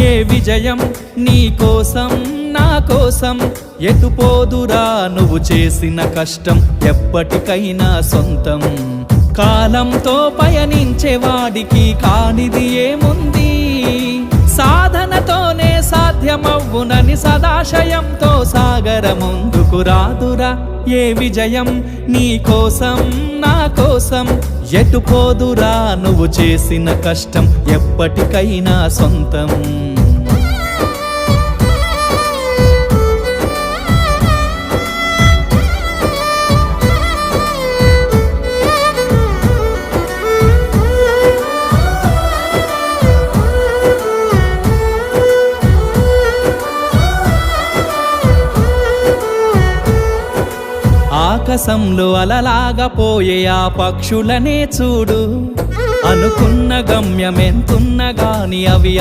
ఏ విజయం నీ కోసం నా కోసం ఎటుపోదురా నువ్వు చేసిన కష్టం ఎప్పటికైనా సొంతం కాలంతో పయనించేవాడికి కానిది ఏముంది సాధనతోనే సాధ్యమవ్వునని సదాశయంతో సాగర ముందుకు రాదురా ఏ విజయం నీ కోసం నా కోసం ఎటుపోదురా నువ్వు చేసిన కష్టం ఎప్పటికైనా సొంతం ఆకాశంలో అలలాగా పోయే ఆ పక్షులనే చూడు అనుకున్న గమ్యమెంతున్న గాని అవి